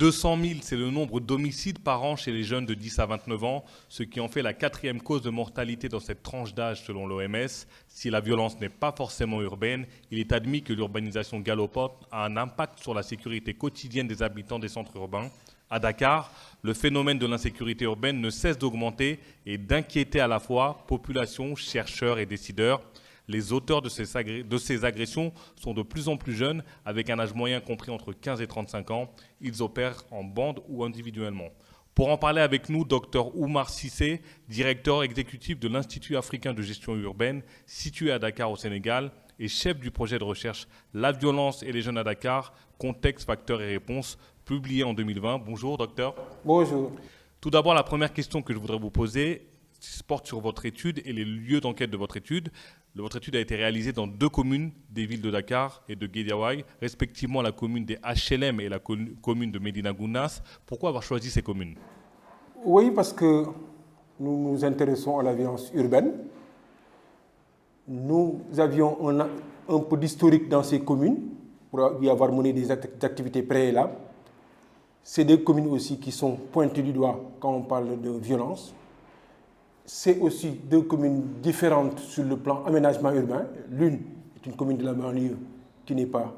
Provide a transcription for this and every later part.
200 000, c'est le nombre d'homicides par an chez les jeunes de 10 à 29 ans, ce qui en fait la 4e cause de mortalité dans cette tranche d'âge selon l'OMS. Si la violence n'est pas forcément urbaine, il est admis que l'urbanisation galopante a un impact sur la sécurité quotidienne des habitants des centres urbains. À Dakar, le phénomène de l'insécurité urbaine ne cesse d'augmenter et d'inquiéter à la fois population, chercheurs et décideurs. Les auteurs de ces agressions sont de plus en plus jeunes, avec un âge moyen compris entre 15 et 35 ans. Ils opèrent en bande ou individuellement. Pour en parler avec nous, Dr Oumar Cissé, directeur exécutif de l'Institut africain de gestion urbaine, situé à Dakar au Sénégal, et chef du projet de recherche La violence et les jeunes à Dakar, contexte, facteurs et réponses, publié en 2020. Bonjour, docteur. Bonjour. Tout d'abord, la première question que je voudrais vous poser porte sur votre étude et les lieux d'enquête de votre étude. Votre étude a été réalisée dans 2 communes des villes de Dakar et de Guédiawaye, respectivement la commune des HLM et la commune de Médina Gounass. Pourquoi avoir choisi ces communes? Oui, parce que nous nous intéressons à la violence urbaine. Nous avions un peu d'historique dans ces communes, pour y avoir mené des activités préalables. C'est des communes aussi qui sont pointées du doigt quand on parle de violence. C'est aussi 2 communes différentes sur le plan aménagement urbain. L'une est une commune de la banlieue qui n'est pas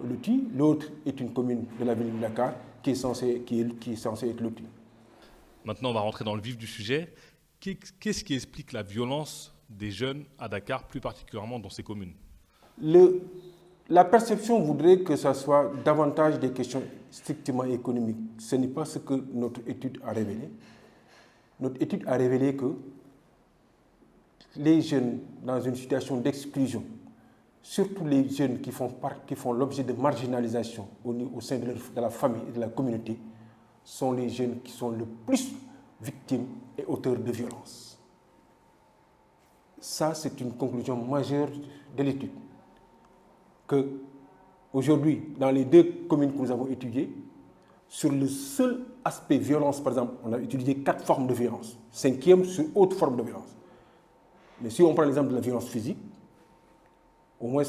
lotie. L'autre est une commune de la ville de Dakar qui est censée être lotie. Maintenant, on va rentrer dans le vif du sujet. Qu'est-ce qui explique la violence des jeunes à Dakar, plus particulièrement dans ces communes? La perception voudrait que ce soit davantage des questions strictement économiques. Ce n'est pas ce que notre étude a révélé. Notre étude a révélé que les jeunes dans une situation d'exclusion, surtout les jeunes qui font l'objet de marginalisation au sein de la famille et de la communauté, sont les jeunes qui sont le plus victimes et auteurs de violences. Ça, c'est une conclusion majeure de l'étude. Qu'aujourd'hui, dans les 2 communes que nous avons étudiées, sur le seul aspect violence, par exemple, on a étudié 4 formes de violence, 5e sur autre forme de violence. Mais si on prend l'exemple de la violence physique, au moins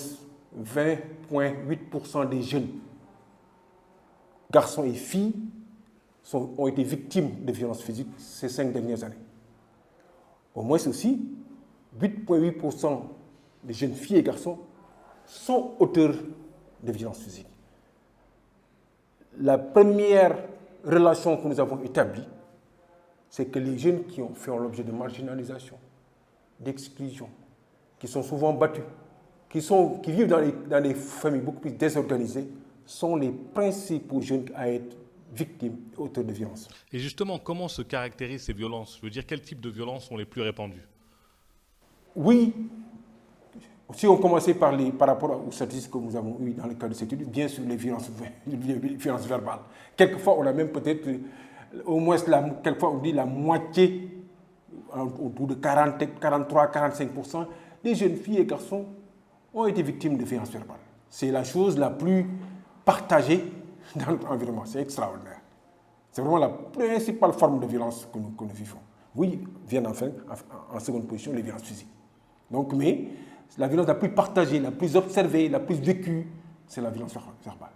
20,8% des jeunes, garçons et filles, ont été victimes de violences physiques ces 5 dernières années. Au moins aussi, 8,8% des jeunes filles et garçons sont auteurs de violences physiques. La première relation que nous avons établie, c'est que les jeunes qui ont fait l'objet de marginalisation, d'exclusion, qui sont souvent battus, qui vivent dans des familles beaucoup plus désorganisées, sont les principaux jeunes à être victimes et auteurs de violences. Et justement, comment se caractérisent ces violences? Je veux dire, quel type de violences sont les plus répandues? Oui, si on commençait par rapport aux statistiques que nous avons eues dans le cadre de cette étude, bien sûr les violences verbales. Quelquefois, on a même peut-être, au moins, quelquefois on dit la moitié, autour de 43-45% des jeunes filles et garçons ont été victimes de violences verbales. C'est la chose la plus partagée dans notre environnement. C'est extraordinaire. C'est vraiment la principale forme de violence que nous vivons. Oui, viennent enfin en seconde position les violences physiques. Donc, mais la violence la plus partagée, la plus observée, la plus vécue, c'est la violence verbale.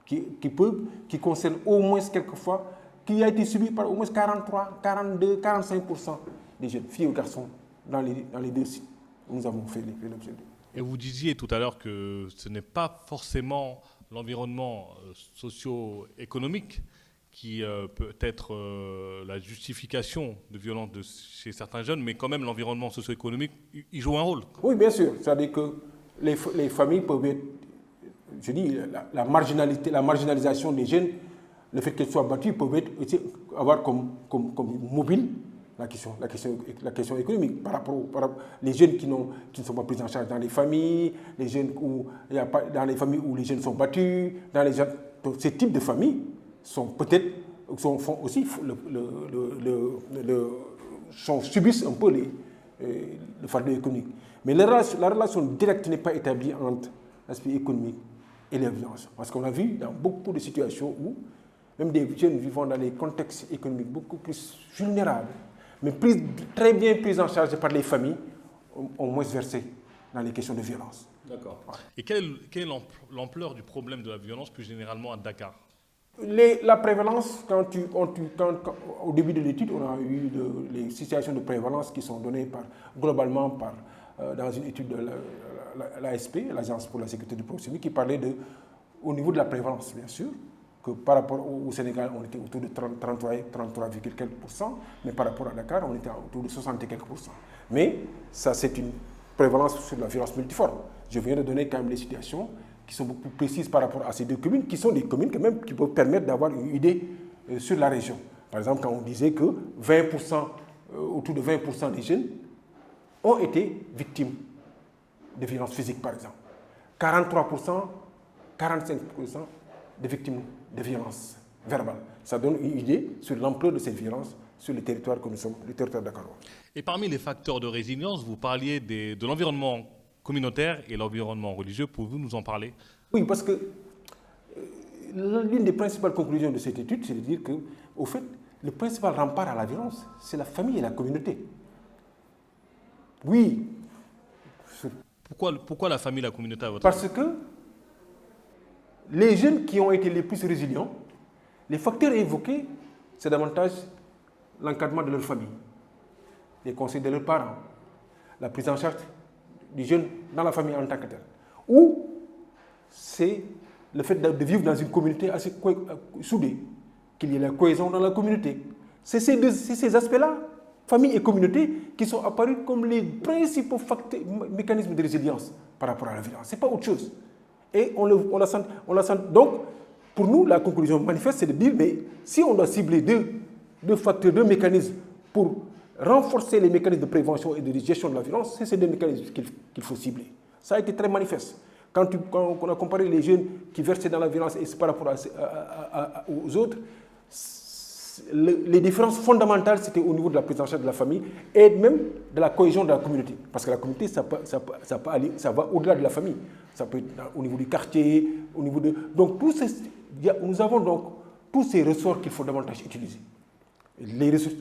Qui concerne au moins quelquefois, qui a été subie par au moins 43, 42, 45% des jeunes filles ou garçons dans les 2 sites où nous avons fait l'objet de. Et vous disiez tout à l'heure que ce n'est pas forcément l'environnement socio-économique qui peut être la justification de violences chez certains jeunes, mais quand même l'environnement socio-économique, il joue un rôle. Oui, bien sûr. C'est-à-dire que les familles peuvent être, je dis, la marginalisation des jeunes, le fait qu'elles soient battues, peuvent avoir comme mobile la question économique par rapport les jeunes qui ne sont pas pris en charge dans les familles, les jeunes dans les familles où les jeunes sont battus, donc, ces types de familles subissent un peu le fardeau économique. Mais la relation directe n'est pas établie entre l'aspect économique et la violence. Parce qu'on a vu dans beaucoup de situations où même des jeunes vivant dans des contextes économiques beaucoup plus vulnérables, mais très bien pris en charge par les familles, ont moins versé dans les questions de violence. D'accord. Ouais. Et quelle est l'ampleur du problème de la violence plus généralement à Dakar? La prévalence, au début de l'étude, on a eu les situations de prévalence qui sont données globalement dans une étude de l'ASP, l'Agence pour la sécurité de proximité, qui parlait au niveau de la prévalence, bien sûr, que par rapport au Sénégal, on était autour de 33,quelques%, mais par rapport à Dakar, on était autour de 60 et quelques %. Mais ça, c'est une prévalence sur la violence multiforme. Je viens de donner quand même les situations qui sont beaucoup plus précises par rapport à ces deux communes, qui sont des communes quand même qui peuvent permettre d'avoir une idée sur la région. Par exemple, quand on disait que 20%, autour de 20% des jeunes ont été victimes de violences physiques, par exemple. 43%, 45% de victimes de violences verbales. Ça donne une idée sur l'ampleur de cette violence sur le territoire que nous sommes, le territoire dakarois. Et parmi les facteurs de résilience, vous parliez de l'environnement communautaire et l'environnement religieux. Pouvez-vous nous en parler? Oui, parce que l'une des principales conclusions de cette étude, c'est de dire que, au fait, le principal rempart à la violence, c'est la famille et la communauté. Oui. Pourquoi la famille et la communauté à votre Parce que les jeunes qui ont été les plus résilients, les facteurs évoqués, c'est davantage l'encadrement de leur famille, les conseils de leurs parents, la prise en charge du jeune dans la famille en tant que tel. Ou c'est le fait de vivre dans une communauté assez soudée, qu'il y ait la cohésion dans la communauté. C'est ces aspects-là, famille et communauté, qui sont apparus comme les principaux mécanismes de résilience par rapport à la violence. Ce n'est pas autre chose. Et on la sent. Donc, pour nous, la conclusion manifeste, c'est de dire, mais si on doit cibler deux facteurs, deux mécanismes pour renforcer les mécanismes de prévention et de gestion de la violence, c'est ces deux mécanismes qu'il faut cibler. Ça a été très manifeste. Quand on a comparé les jeunes qui versaient dans la violence et par rapport aux autres, les différences fondamentales, c'était au niveau de la prise en charge de la famille et même de la cohésion de la communauté. Parce que la communauté, ça va au-delà de la famille. Ça peut être au niveau du quartier, au niveau de... Donc, nous avons donc tous ces ressorts qu'il faut davantage utiliser.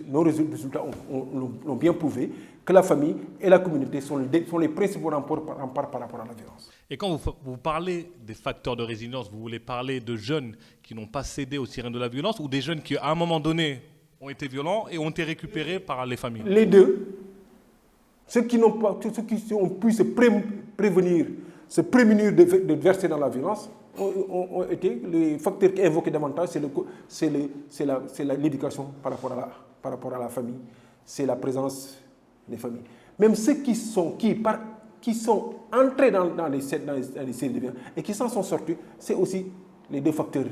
Nos résultats l'ont bien prouvé que la famille et la communauté sont les principaux remparts par rapport à la violence. Et quand vous parlez des facteurs de résilience, vous voulez parler de jeunes qui n'ont pas cédé aux sirènes de la violence ou des jeunes qui, à un moment donné, ont été violents et ont été récupérés par les familles? Les deux. Ceux qui ont pu se prévenir, se prémunir de verser dans la violence, ont été les facteurs qui invoquaient davantage, c'est l'éducation par rapport à la famille, c'est la présence des familles. Même ceux qui sont entrés dans les séries de violence et qui s'en sont sortis, c'est aussi les deux facteurs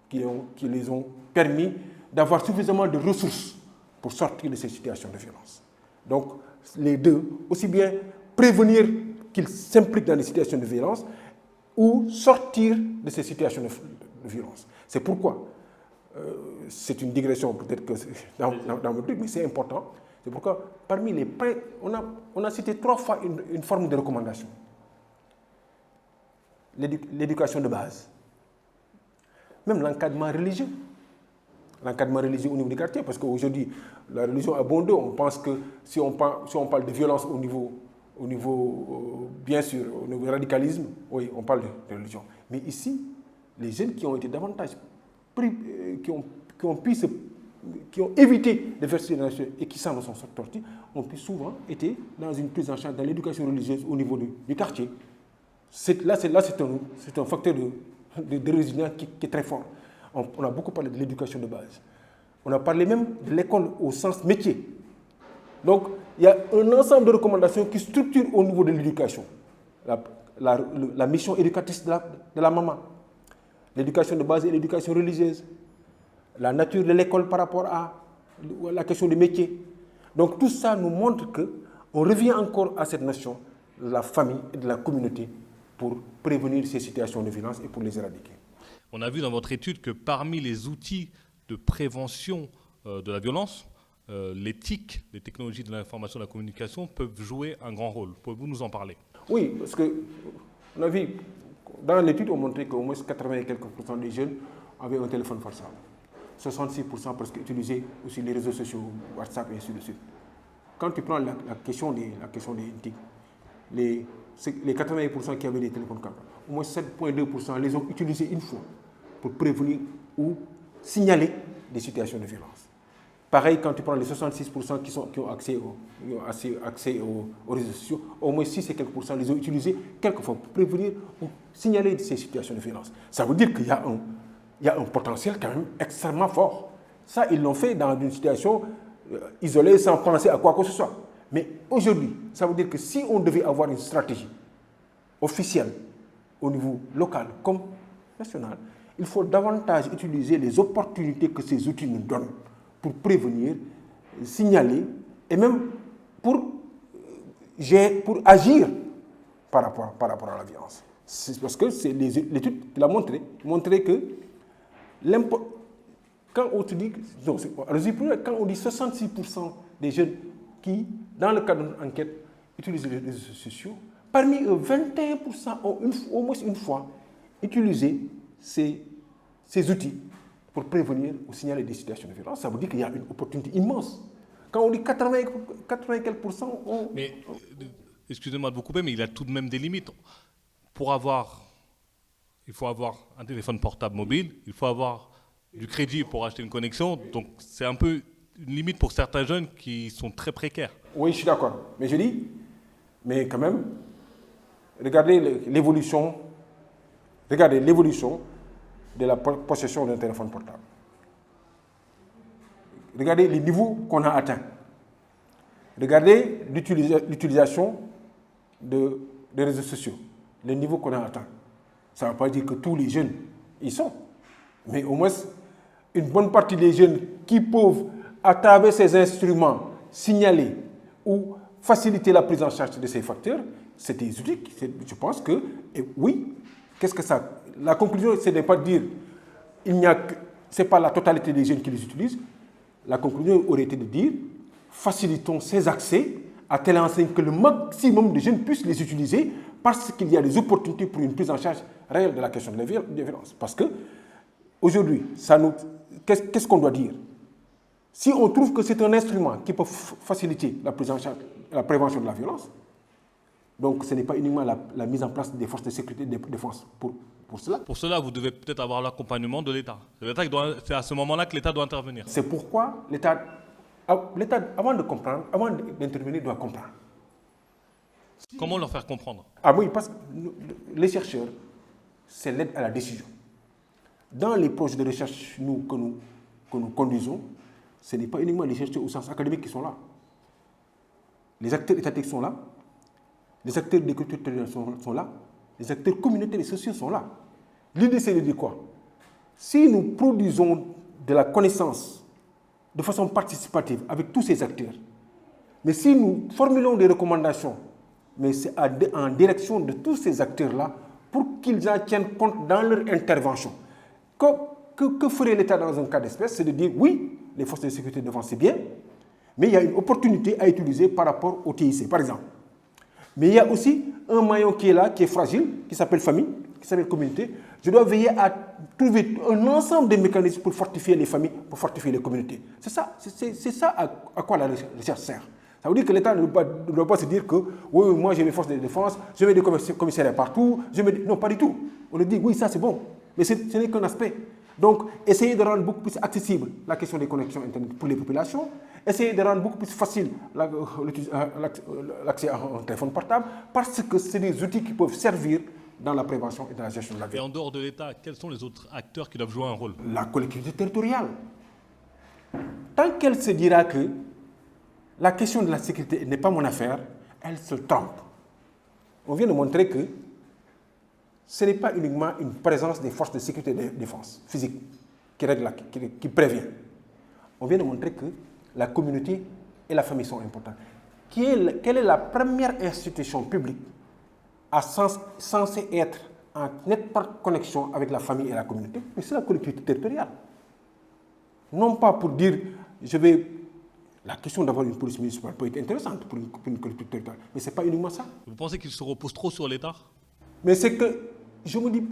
qui les ont permis d'avoir suffisamment de ressources pour sortir de ces situations de violence. Donc, les deux, aussi bien prévenir qu'ils s'impliquent dans des situations de violence, ou sortir de ces situations de violence. C'est pourquoi, c'est une digression peut-être que dans le truc, mais c'est important. C'est pourquoi, parmi les points, on a cité 3 fois une forme de recommandation. L'éducation de base. Même l'encadrement religieux. L'encadrement religieux au niveau du quartier, parce qu'aujourd'hui, la religion a bon dos. On pense que si on parle de violence au niveau bien sûr, au niveau du radicalisme, oui, on parle de religion. Mais ici, les jeunes qui ont été davantage qui ont évité de verser dans la société et qui s'en sont sortis, ont plus souvent été dans une prise en charge dans l'éducation religieuse au niveau du quartier. Là, c'est un facteur de résilience qui est très fort. On a beaucoup parlé de l'éducation de base. On a parlé même de l'école au sens métier. Donc, il y a un ensemble de recommandations qui structurent au niveau de l'éducation. La mission éducatrice de la maman, l'éducation de base et l'éducation religieuse, la nature de l'école par rapport à la question du métier. Donc, tout ça nous montre qu'on revient encore à cette notion de la famille et de la communauté pour prévenir ces situations de violence et pour les éradiquer. On a vu dans votre étude que parmi les outils de prévention de la violence, les TIC, les technologies de l'information et de la communication, peuvent jouer un grand rôle. Pouvez-vous nous en parler? Oui, parce que on a vu, dans l'étude, on montrait qu'au moins 80 et quelques % des jeunes avaient un téléphone portable. 66% parce qu'ils utilisaient aussi les réseaux sociaux, WhatsApp et ainsi de suite. Quand tu prends la question des TIC, les 80% qui avaient des téléphones portables, au moins 7,2% les ont utilisés une fois pour prévenir ou signaler des situations de violence. Pareil, quand tu prends les 66% qui ont accès aux réseaux sociaux, au moins 6 et quelques pourcents les ont utilisés quelquefois pour prévenir ou signaler ces situations de violence. Ça veut dire qu'il y a un potentiel quand même extrêmement fort. Ça, ils l'ont fait dans une situation isolée, sans penser à quoi que ce soit. Mais aujourd'hui, ça veut dire que si on devait avoir une stratégie officielle au niveau local comme national, il faut davantage utiliser les opportunités que ces outils nous donnent pour prévenir, signaler et même pour agir par rapport à la violence. C'est parce que l'étude l'a montré que quand on te dit, non, quand on dit 66% des jeunes qui, dans le cadre d'une enquête, utilisent les réseaux sociaux, parmi eux, 21% ont au moins une fois utilisé ces outils pour prévenir ou signaler des situations de violence. Ça veut dire qu'il y a une opportunité immense. Quand on dit 80 quelques pourcents, Mais, excusez-moi de vous couper, mais il y a tout de même des limites. Il faut avoir un téléphone portable mobile, il faut avoir du crédit pour acheter une connexion. Donc, c'est un peu une limite pour certains jeunes qui sont très précaires. Oui, je suis d'accord. Mais je dis, mais quand même, regardez l'évolution de la possession d'un téléphone portable. Regardez les niveaux qu'on a atteints. Regardez l'utilisation des réseaux sociaux, les niveaux qu'on a atteints. Ça ne veut pas dire que tous les jeunes y sont, mais au moins une bonne partie des jeunes qui peuvent, à travers ces instruments, signaler ou faciliter la prise en charge de ces facteurs, c'est des outils. Je pense que, et oui, qu'est-ce que ça... La conclusion, ce n'est pas de dire ce n'est pas la totalité des jeunes qui les utilisent. La conclusion aurait été de dire facilitons ces accès à telle enseigne que le maximum de jeunes puissent les utiliser parce qu'il y a des opportunités pour une prise en charge réelle de la question de la violence. Parce que aujourd'hui, qu'est-ce qu'on doit dire? Si on trouve que c'est un instrument qui peut faciliter la prise en charge, la prévention de la violence, donc ce n'est pas uniquement la mise en place des forces de sécurité et de défense pour cela. Pour cela, vous devez peut-être avoir l'accompagnement de l'État. C'est à ce moment-là que l'État doit intervenir. C'est pourquoi l'État, avant d'intervenir, doit comprendre. Comment leur faire comprendre? Ah oui, parce que les chercheurs, c'est l'aide à la décision. Dans les projets de recherche que nous conduisons, ce n'est pas uniquement les chercheurs au sens académique qui sont là. Les acteurs étatiques sont là, les acteurs des cultures territoriales sont là, les acteurs communautaires et sociaux sont là. L'idée, c'est de dire quoi? Si nous produisons de la connaissance de façon participative avec tous ces acteurs, mais si nous formulons des recommandations, mais c'est en direction de tous ces acteurs-là pour qu'ils en tiennent compte dans leur intervention. Que ferait l'État dans un cas d'espèce? C'est de dire oui, les forces de sécurité et de défense, c'est bien, mais il y a une opportunité à utiliser par rapport au TIC, par exemple. Mais il y a aussi un maillon qui est là, qui est fragile, qui s'appelle famille, qui s'appelle communauté. Je dois veiller à trouver un ensemble de mécanismes pour fortifier les familles, pour fortifier les communautés. C'est ça à quoi la recherche sert. Ça veut dire que l'État ne doit pas se dire que oui, moi j'ai mes forces de défense, je mets des commissariats partout, non, pas du tout. On le dit, oui, ça c'est bon, mais ce n'est qu'un aspect. Donc, essayez de rendre beaucoup plus accessible la question des connexions Internet pour les populations, essayez de rendre beaucoup plus facile l'accès à un téléphone portable, parce que c'est des outils qui peuvent servir dans la prévention et dans la gestion de la vie. Et en dehors de l'État, quels sont les autres acteurs qui doivent jouer un rôle? La collectivité territoriale. Tant qu'elle se dira que la question de la sécurité n'est pas mon affaire, elle se trompe. On vient de montrer que ce n'est pas uniquement une présence des forces de sécurité et de défense physique qui prévient. On vient de montrer que la communauté et la famille sont importantes. Quelle est la première institution publique censée être en nette connexion avec la famille et la communauté? C'est la collectivité territoriale. Non pas pour dire, la question d'avoir une police municipale peut être intéressante pour une collectivité territoriale, mais ce n'est pas uniquement ça. Vous pensez qu'il se repose trop sur l'État? Mais c'est que, je me dis,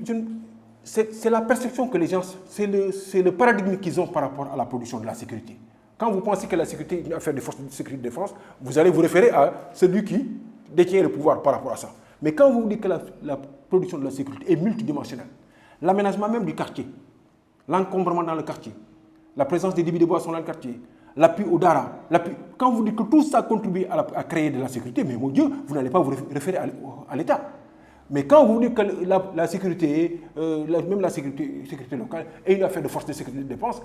c'est la perception que les gens, c'est le paradigme qu'ils ont par rapport à la production de la sécurité. Quand vous pensez que la sécurité est une affaire des forces de sécurité et de défense, vous allez vous référer à celui qui détient le pouvoir par rapport à ça. Mais quand vous dites que la production de la sécurité est multidimensionnelle, l'aménagement même du quartier, l'encombrement dans le quartier, la présence des débits de boissons dans le quartier, l'appui au Dara. Quand vous dites que tout ça contribue à créer de la sécurité, mais mon Dieu, vous n'allez pas vous référer à l'État. Mais quand vous dites que la sécurité, même la sécurité locale, est une affaire de force de sécurité de défense,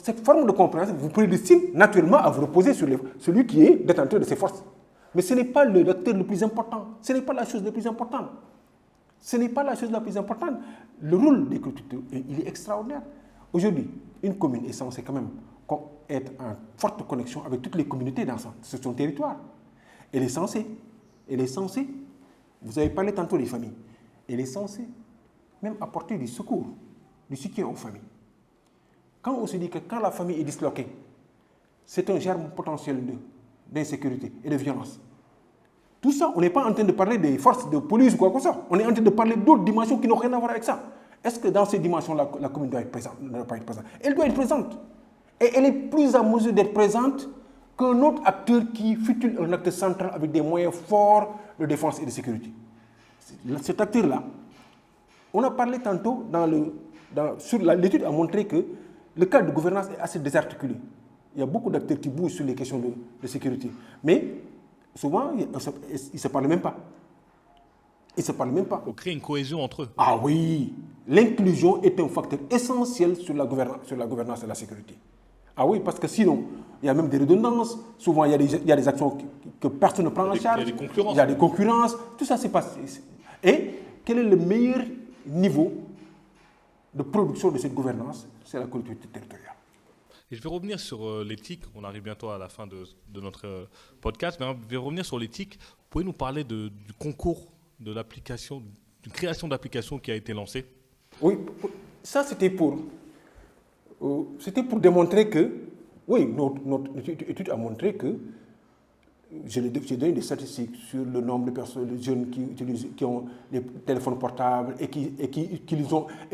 cette forme de compréhension vous prédestine naturellement à vous reposer sur celui qui est détenteur de ces forces. Mais ce n'est pas l'acteur le plus important. Ce n'est pas la chose la plus importante. Ce n'est pas la chose la plus importante. Le rôle des collectivités, il est extraordinaire. Aujourd'hui, une commune est censée quand même être en forte connexion avec toutes les communautés sur son territoire. Elle est censée, vous avez parlé tantôt des familles, elle est censée même apporter du secours, du soutien aux familles. Quand on se dit que quand la famille est disloquée, c'est un germe potentiel d'insécurité et de violence. Tout ça, on n'est pas en train de parler des forces de police ou quoi que ce soit. On est en train de parler d'autres dimensions qui n'ont rien à voir avec ça. Est-ce que dans ces dimensions-là, la commune doit être présente? Ne doit pas être présente. Elle doit être présente. Et elle est plus à mesure d'être présente qu'un autre acteur qui fut un acteur central avec des moyens forts de défense et de sécurité. Cet acteur-là, on a parlé tantôt, l'étude a montré que le cadre de gouvernance est assez désarticulé. Il y a beaucoup d'acteurs qui bougent sur les questions de sécurité. Mais souvent, ils ne se parlent même pas. Ils ne se parlent même pas. On crée une cohésion entre eux. Ah oui, l'inclusion est un facteur essentiel sur la gouvernance et la sécurité. Ah oui, parce que sinon, il y a même des redondances. Souvent, il y a des actions que personne ne prend en charge. Il y a des concurrences. Il y a des concurrences. Tout ça s'est passé. Et quel est le meilleur niveau de production de cette gouvernance? C'est la collectivité territoriale. Et je vais revenir sur l'éthique. On arrive bientôt à la fin de notre podcast. Mais je vais revenir sur l'éthique. Vous pouvez nous parler du concours de l'application, d'une création d'application qui a été lancée? Oui, ça c'était pour démontrer que, oui, notre étude a montré que, j'ai donné des statistiques sur le nombre de personnes, de jeunes qui ont des téléphones portables et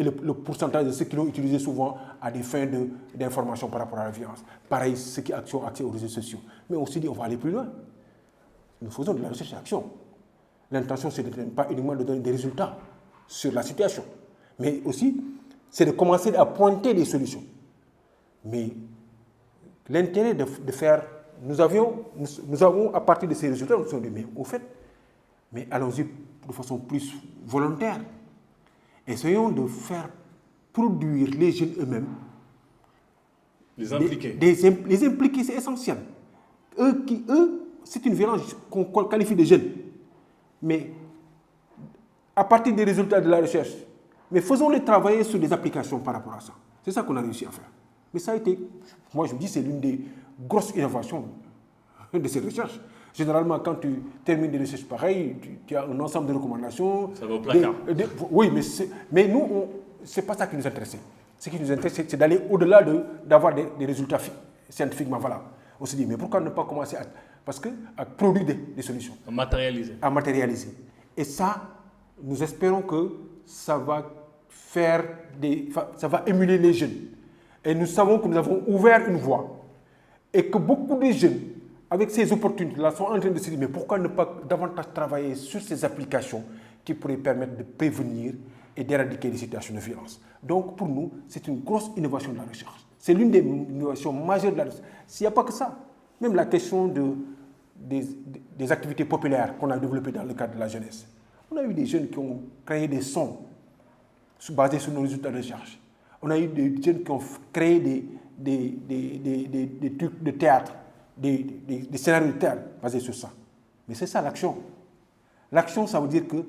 le pourcentage de ceux qui l'ont utilisé souvent à des fins d'information par rapport à la violence. Pareil, ceux qui ont accès aux réseaux sociaux. Mais on s'est dit, on va aller plus loin. Nous faisons de la recherche et action. L'intention, c'est pas uniquement de donner des résultats sur la situation, mais aussi, c'est de commencer à pointer des solutions. Mais l'intérêt de faire, nous avons, à partir de ces résultats, nous nous sommes dit, mais au fait, mais allons-y de façon plus volontaire. Essayons de faire produire les jeunes eux-mêmes. Les impliquer. Les impliquer, c'est essentiel. Eux, c'est une violence qu'on qualifie de jeunes. Mais à partir des résultats de la recherche, mais faisons-les travailler sur des applications par rapport à ça. C'est ça qu'on a réussi à faire. Mais ça a été, moi je me dis, c'est l'une des grosses innovations de cette recherche. Généralement, quand tu termines des recherches pareilles, tu as un ensemble de recommandations. Ça va au placard. Oui, mais nous, ce n'est pas ça qui nous intéressait. Ce qui nous intéresse, c'est d'aller au-delà d'avoir des résultats scientifiquement valables. On se dit, mais pourquoi ne pas commencer à produire des solutions? À matérialiser. Et ça, nous espérons que ça va émuler les jeunes. Et nous savons que nous avons ouvert une voie. Et que beaucoup de jeunes, avec ces opportunités-là, sont en train de se dire, mais pourquoi ne pas davantage travailler sur ces applications qui pourraient permettre de prévenir et d'éradiquer les situations de violence. Donc, pour nous, c'est une grosse innovation de la recherche. C'est l'une des innovations majeures de la recherche. S'il n'y a pas que ça, même la question des activités populaires qu'on a développées dans le cadre de la jeunesse. On a eu des jeunes qui ont créé des sons basés sur nos résultats de recherche. On a eu des jeunes qui ont créé des trucs de théâtre, des scénarios de théâtre basés sur ça. Mais c'est ça l'action. L'action, ça veut dire qu'il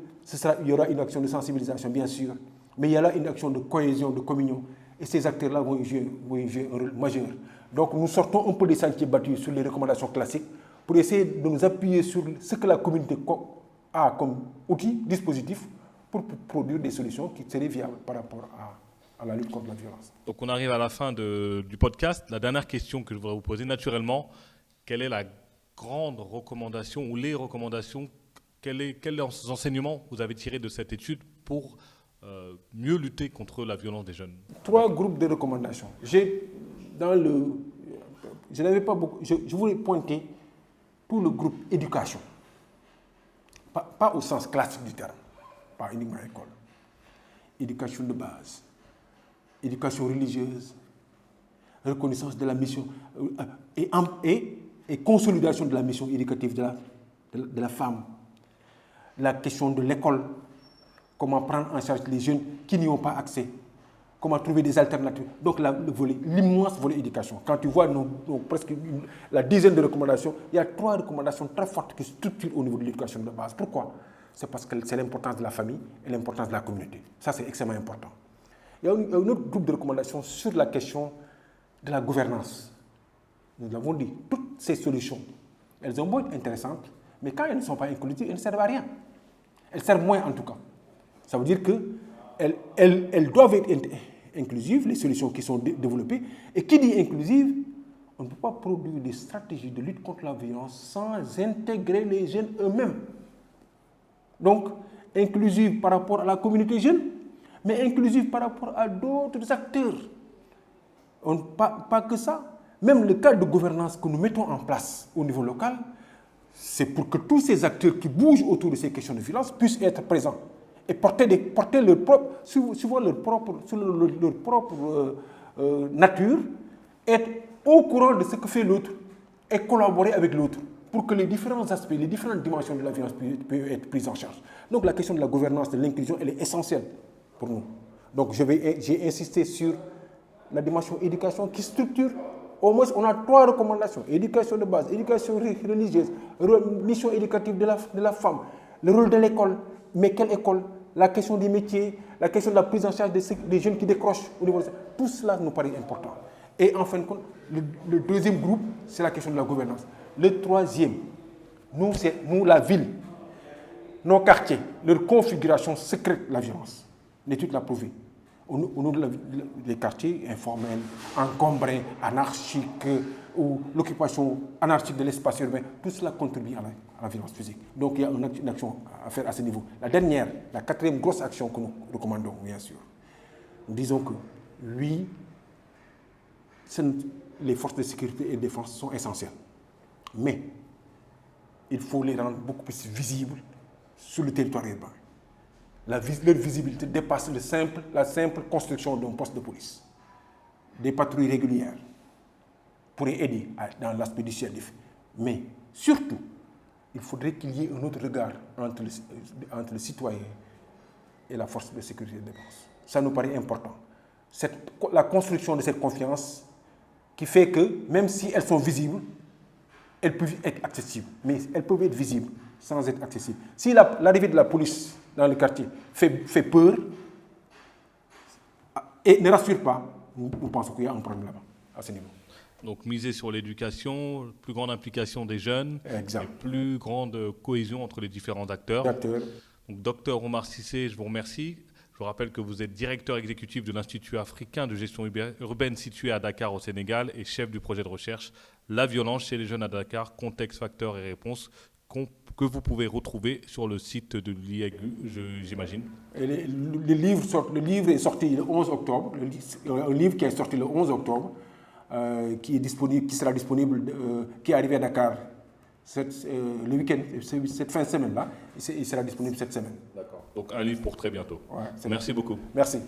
y aura une action de sensibilisation, bien sûr, mais il y aura une action de cohésion, de communion. Et ces acteurs-là vont y jouer un rôle majeur. Donc nous sortons un peu des sentiers battus sur les recommandations classiques pour essayer de nous appuyer sur ce que la communauté a comme outil, dispositif, pour produire des solutions qui seraient viables par rapport à la lutte contre la violence. Donc on arrive à la fin du podcast. La dernière question que je voudrais vous poser, naturellement, quelle est la grande recommandation ou les recommandations, quels enseignements vous avez tirés de cette étude pour mieux lutter contre la violence des jeunes? 3 groupes de recommandations. Je n'avais pas beaucoup. Je voulais pointer pour le groupe éducation. Pas au sens classique du terme, pas uniquement à l'école. Éducation de base. éducation religieuse, reconnaissance de la mission et consolidation de la mission éducative de la femme. La question de l'école, comment prendre en charge les jeunes qui n'y ont pas accès, comment trouver des alternatives. Donc l'immense volet éducation. Quand tu vois presque la dizaine de recommandations, il y a 3 recommandations très fortes qui structurent au niveau de l'éducation de base. Pourquoi? C'est parce que c'est l'importance de la famille et l'importance de la communauté. Ça, c'est extrêmement important. Il y a un autre groupe de recommandations sur la question de la gouvernance. Nous l'avons dit, toutes ces solutions, elles ont beau être intéressantes, mais quand elles ne sont pas inclusives, elles ne servent à rien. Elles servent moins en tout cas. Ça veut dire qu'elles doivent être inclusives, les solutions qui sont développées. Et qui dit inclusive, on ne peut pas produire des stratégies de lutte contre la violence sans intégrer les jeunes eux-mêmes. Donc, inclusive par rapport à la communauté jeune, mais inclusive par rapport à d'autres acteurs. Pas que ça. Même le cadre de gouvernance que nous mettons en place au niveau local, c'est pour que tous ces acteurs qui bougent autour de ces questions de violence puissent être présents et porter leur propre nature, être au courant de ce que fait l'autre et collaborer avec l'autre pour que les différents aspects, les différentes dimensions de la violence puissent être prises en charge. Donc la question de la gouvernance, de l'inclusion, elle est essentielle pour nous. Donc j'ai insisté sur la dimension éducation qui structure. Au moins, on a 3 recommandations. Éducation de base, éducation religieuse, mission éducative de la femme, le rôle de l'école. Mais quelle école? La question des métiers, la question de la prise en charge des jeunes qui décrochent au niveau de ça. Tout cela nous paraît important. Et en fin de compte, le deuxième groupe, c'est la question de la gouvernance. Le troisième, nous, la ville, nos quartiers, leur configuration secrète la violence. L'étude l'a prouvé. Au niveau des quartiers informels, encombrés, anarchiques, ou l'occupation anarchique de l'espace urbain, tout cela contribue à la violence physique. Donc il y a une action à faire à ce niveau. La 4e grosse action que nous recommandons, bien sûr, nous disons que les forces de sécurité et de défense sont essentielles. Mais il faut les rendre beaucoup plus visibles sur le territoire urbain. Leur visibilité dépasse la simple construction d'un poste de police. Des patrouilles régulières pourraient aider dans l'aspect dissuasif. Mais surtout, il faudrait qu'il y ait un autre regard entre le citoyen et la force de sécurité et de défense. Ça nous paraît important. La construction de cette confiance qui fait que, même si elles sont visibles, elles peuvent être accessibles. Mais elles peuvent être visibles sans être accessibles. Si l'arrivée de la police dans le quartier fait peur et ne rassure pas, nous pensons qu'il y a un problème là-bas, à ce niveau. Donc miser sur l'éducation, plus grande implication des jeunes, exact. Et plus grande cohésion entre les différents acteurs. Donc, Dr Omar Cissé, je vous remercie. Je vous rappelle que vous êtes directeur exécutif de l'Institut africain de gestion urbaine situé à Dakar au Sénégal et chef du projet de recherche La violence chez les jeunes à Dakar, contexte, facteurs et réponses, que vous pouvez retrouver sur le site de l'IAGU, j'imagine. Le livre est sorti le 11 octobre, un livre qui est sorti le 11 octobre, qui sera disponible, qui est arrivé à Dakar le week-end, cette fin de semaine-là, il sera disponible cette semaine. D'accord. Donc un livre pour très bientôt. Ouais, merci beaucoup. Merci.